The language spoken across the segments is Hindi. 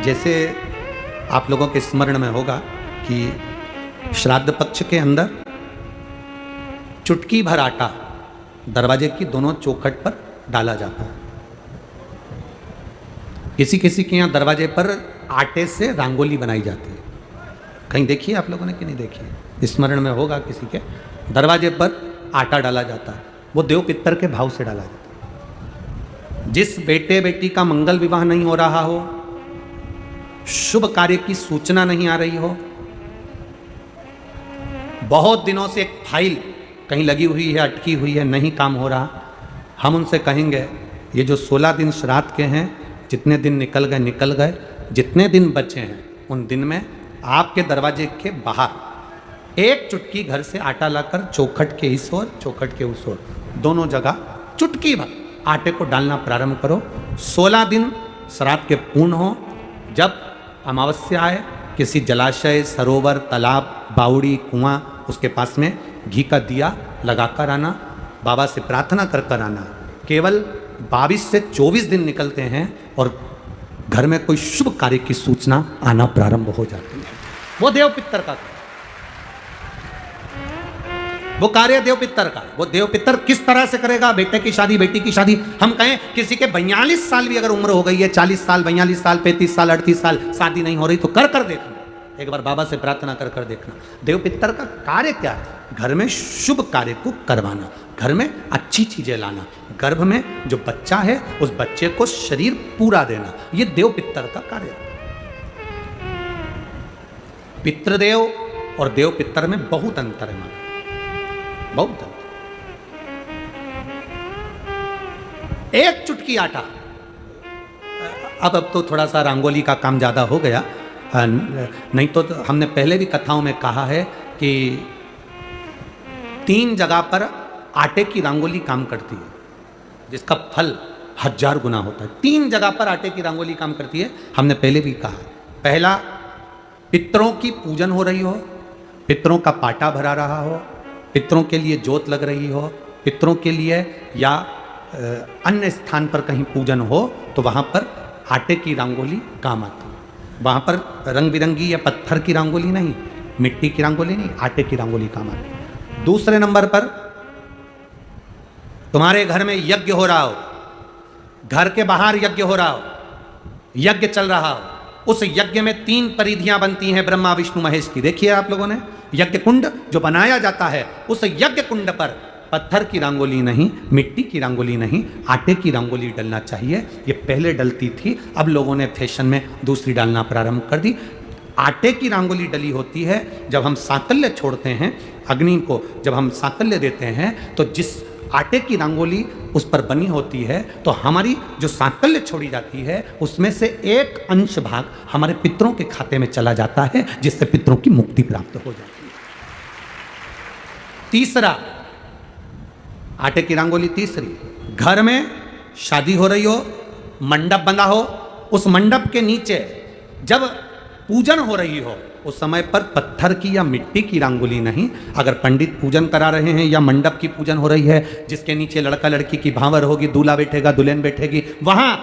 जैसे आप लोगों के स्मरण में होगा कि श्राद्ध पक्ष के अंदर चुटकी भर आटा दरवाजे की दोनों चौखट पर डाला जाता है। किसी किसी के यहाँ दरवाजे पर आटे से रंगोली बनाई जाती है। कहीं देखी है आप लोगों ने कि नहीं देखी है? स्मरण में होगा किसी के दरवाजे पर आटा डाला जाता है। वो देव पितर के भाव से डाला जाता है। जिस बेटे बेटी का मंगल विवाह नहीं हो रहा हो, शुभ कार्य की सूचना नहीं आ रही हो, बहुत दिनों से एक फाइल कहीं लगी हुई है, अटकी हुई है, नहीं काम हो रहा, हम उनसे कहेंगे ये जो 16 दिन श्राद्ध के हैं, जितने दिन निकल गए, जितने दिन बचे हैं उन दिन में आपके दरवाजे के बाहर एक चुटकी घर से आटा लाकर चौखट के इस ओर चौखट के उस ओर दोनों जगह चुटकी भर आटे को डालना प्रारंभ करो। 16 दिन श्राद्ध के पूर्ण हो। जब अमावस्या आए, किसी जलाशय, सरोवर, तालाब, बावड़ी, कुआं, उसके पास में घी का दिया लगाकर आना, बाबा से प्रार्थना कर कर आना। केवल 22 से 24 दिन निकलते हैं और घर में कोई शुभ कार्य की सूचना आना प्रारंभ हो जाती है। वो देव पितर का, वो कार्य देव पितर का। वो देव पितर किस तरह से करेगा? बेटे की शादी, बेटी की शादी, हम कहें किसी के 42 साल भी अगर उम्र हो गई है, 40 साल, 42 साल, 35 साल, 38 साल, शादी नहीं हो रही तो कर देखना, एक बार बाबा से प्रार्थना कर देखना। देव पितर का कार्य क्या है? घर में शुभ कार्य को करवाना, घर में अच्छी चीजें लाना, गर्भ में जो बच्चा है उस बच्चे को शरीर पूरा देना, ये देव पितर का कार्य है। पितृदेव और देव पितर में बहुत अंतर है, माना बहुत अंतर। एक चुटकी आटा, अब तो थोड़ा सा रंगोली का काम ज्यादा हो गया, नहीं तो हमने पहले भी कथाओं में कहा है कि 3 जगह पर आटे की रंगोली काम करती है, जिसका फल 1000 गुना होता है। 3 जगह पर आटे की रंगोली काम करती है, हमने पहले भी कहा। पहला, पितरों की पूजन हो रही हो, पितरों का पाटा भरा रहा हो, पितरों के लिए जोत लग रही हो, पितरों के लिए या अन्य स्थान पर कहीं पूजन हो, तो वहाँ पर आटे की रंगोली काम आती है। वहाँ पर रंग बिरंगी या पत्थर की रंगोली नहीं, मिट्टी की रंगोली नहीं, आटे की रंगोली काम आती है। दूसरे नंबर पर, तुम्हारे घर में यज्ञ हो रहा हो, घर के बाहर यज्ञ हो रहा हो, यज्ञ चल रहा हो, उस यज्ञ में 3 परिधियां बनती हैं ब्रह्मा विष्णु महेश की। देखिए आप लोगों ने, यज्ञ कुंड जो बनाया जाता है, उस यज्ञ कुंड पर पत्थर की रंगोली नहीं, मिट्टी की रंगोली नहीं, आटे की रंगोली डलना चाहिए। ये पहले डलती थी, अब लोगों ने फैशन में दूसरी डालना प्रारंभ कर दी। आटे की रंगोली डली होती है जब हम साकल्य छोड़ते हैं, अग्नि को जब हम साकल्य देते हैं, तो जिस आटे की रंगोली उस पर बनी होती है, तो हमारी जो साकल्य छोड़ी जाती है उसमें से एक अंश भाग हमारे पितरों के खाते में चला जाता है, जिससे पितरों की मुक्ति प्राप्त हो जाती है। तीसरा, आटे की रंगोली तीसरी, घर में शादी हो रही हो, मंडप बंधा हो, उस मंडप के नीचे जब पूजन हो रही हो, उस समय पर पत्थर की या मिट्टी की रंगोली नहीं, अगर पंडित पूजन करा रहे हैं या मंडप की पूजन हो रही है, जिसके नीचे लड़का लड़की की भावर होगी, दूल्हा बैठेगा, दुल्हन बैठेगी, वहां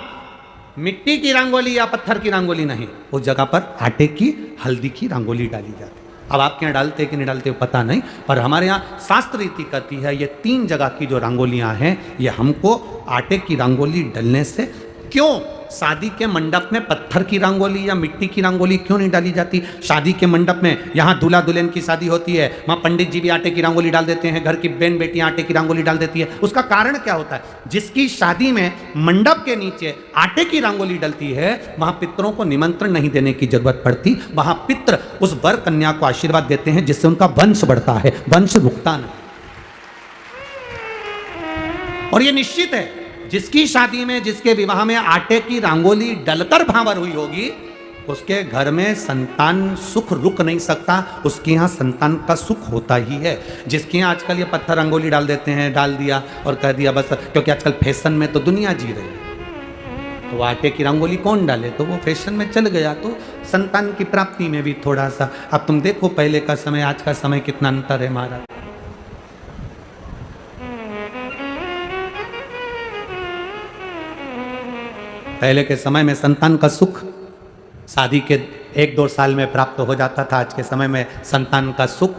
मिट्टी की रंगोली या पत्थर की रंगोली नहीं, उस जगह पर आटे की, हल्दी की रंगोली डाली जाती है। अब आपके यहाँ डालते कि नहीं डालते पता नहीं, पर हमारे यहाँ शास्त्र रीति कहती है ये 3 जगह की जो रंगोलियां हैं, ये हमको आटे की रंगोली डलने से, क्यों शादी के मंडप में पत्थर की रंगोली या मिट्टी की रंगोली क्यों नहीं डाली जाती? शादी के मंडप में, यहाँ दूल्हा दुल्हन की शादी होती है, वहाँ पंडित जी भी आटे की रंगोली डाल देते हैं, घर की बहन बेटियां आटे की रंगोली डाल देती है। उसका कारण क्या होता है? जिसकी शादी में मंडप के नीचे आटे की रंगोली डलती है, वहाँ पितरों को निमंत्रण नहीं देने की जरूरत पड़ती, वहाँ पितर उस वर कन्या को आशीर्वाद देते हैं, जिससे उनका वंश बढ़ता है, वंश रुकता नहीं। और ये निश्चित है, जिसकी शादी में, जिसके विवाह में आटे की रंगोली डलकर भांवर हुई होगी, उसके घर में संतान सुख रुक नहीं सकता, उसके यहाँ संतान का सुख होता ही है। जिसके यहाँ आजकल ये पत्थर रंगोली डाल देते हैं, डाल दिया और कह दिया बस, क्योंकि आजकल फैशन में तो दुनिया जी रही है, तो आटे की रंगोली कौन डाले, तो वो फैशन में चल गया, तो संतान की प्राप्ति में भी थोड़ा सा, अब तुम देखो पहले का समय आज का समय कितना अंतर है हमारा। पहले के समय में संतान का सुख शादी के 1-2 साल में प्राप्त हो जाता था। आज के समय में संतान का सुख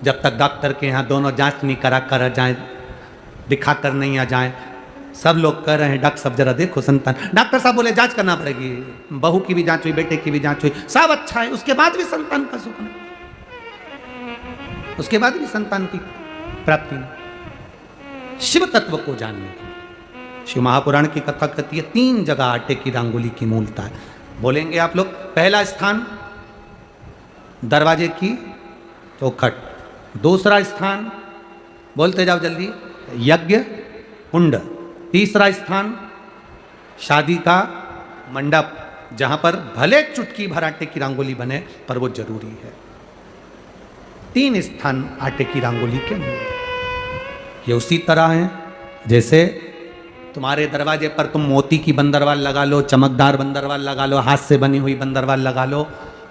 जब तक डॉक्टर के यहाँ दोनों जांच नहीं करा कर जाए, दिखा कर नहीं आ जाए। सब लोग कह रहे हैं डॉक्टर साहब जरा देखो संतान, डॉक्टर साहब बोले जांच करना पड़ेगी, बहू की भी जांच हुई, बेटे की भी जांच हुई, सब अच्छा है, उसके बाद भी संतान का सुख नहीं, उसके बाद भी संतान की प्राप्ति नहीं। शिव तत्व को जानने के लिए शिव महापुराण की कथा कहती है 3 जगह आटे की रंगोली की मूलता है। बोलेंगे आप लोग। पहला स्थान दरवाजे की चौखट, दूसरा स्थान बोलते जाओ जल्दी यज्ञ कुंड, तीसरा स्थान शादी का मंडप जहां पर भले चुटकी भर आटे की रंगोली बने पर वो जरूरी है। 3 स्थान आटे की रंगोली के लिए। ये उसी तरह है जैसे तुम्हारे दरवाजे पर तुम मोती की बंदरवाल लगा लो, चमकदार बंदरवाल लगा लो, हाथ से बनी हुई बंदरवाल लगा लो,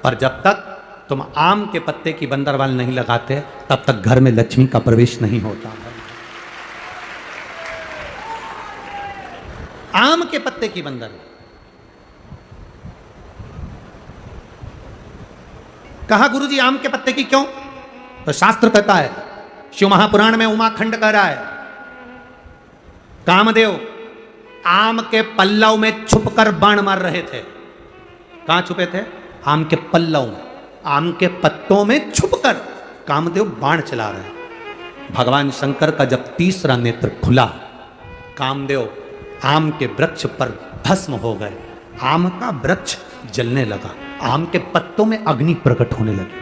पर जब तक तुम आम के पत्ते की बंदरवाल नहीं लगाते तब तक घर में लक्ष्मी का प्रवेश नहीं होता है। आम के पत्ते की बंदरवाल। कहा गुरुजी आम के पत्ते की क्यों? तो शास्त्र कहता है, शिव महापुराण में उमाखंड कह रहा है, कामदेव आम के पल्लव में छुपकर बाण मार रहे थे। कहां छुपे थे? आम के पल्लव में, आम के पत्तों में छुपकर कामदेव बाण चला रहे। भगवान शंकर का जब तीसरा नेत्र खुला, कामदेव आम के वृक्ष पर भस्म हो गए, आम का वृक्ष जलने लगा, आम के पत्तों में अग्नि प्रकट होने लगी।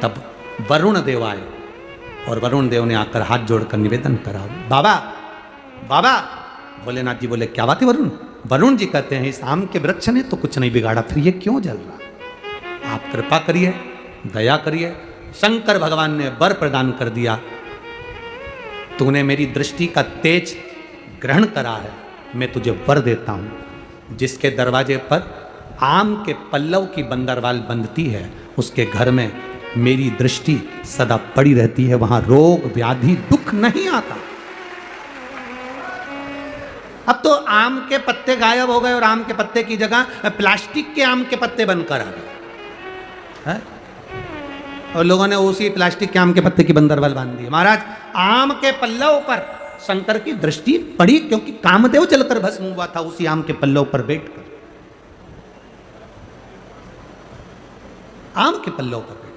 तब वरुण देव आए और वरुण देव ने आकर हाथ जोड़कर निवेदन करा, बाबा बाबा। भोलेनाथ जी बोले क्या बात है वरुण? वरुण जी कहते हैं इस आम के वृक्ष ने तो कुछ नहीं बिगाड़ा, फिर ये क्यों जल रहा? आप कृपा करिए, दया करिए। शंकर भगवान ने वर प्रदान कर दिया, तूने मेरी दृष्टि का तेज ग्रहण करा है, मैं तुझे वर देता हूं। जिसके दरवाजे पर आम के पल्लव की बंदरवाल बंधती है उसके घर में मेरी दृष्टि सदा पड़ी रहती है, वहां रोग व्याधि दुख नहीं आता। अब तो आम के पत्ते गायब हो गए और आम के पत्ते की जगह प्लास्टिक के आम के पत्ते बनकर आ गए, और लोगों ने उसी प्लास्टिक के आम के पत्ते की बंदरवाल बांध दी। महाराज आम के पल्लव पर शंकर की दृष्टि पड़ी क्योंकि कामदेव जलकर भस्म हुआ था उसी आम के पल्लव पर बैठकर, आम के पल्लव पर।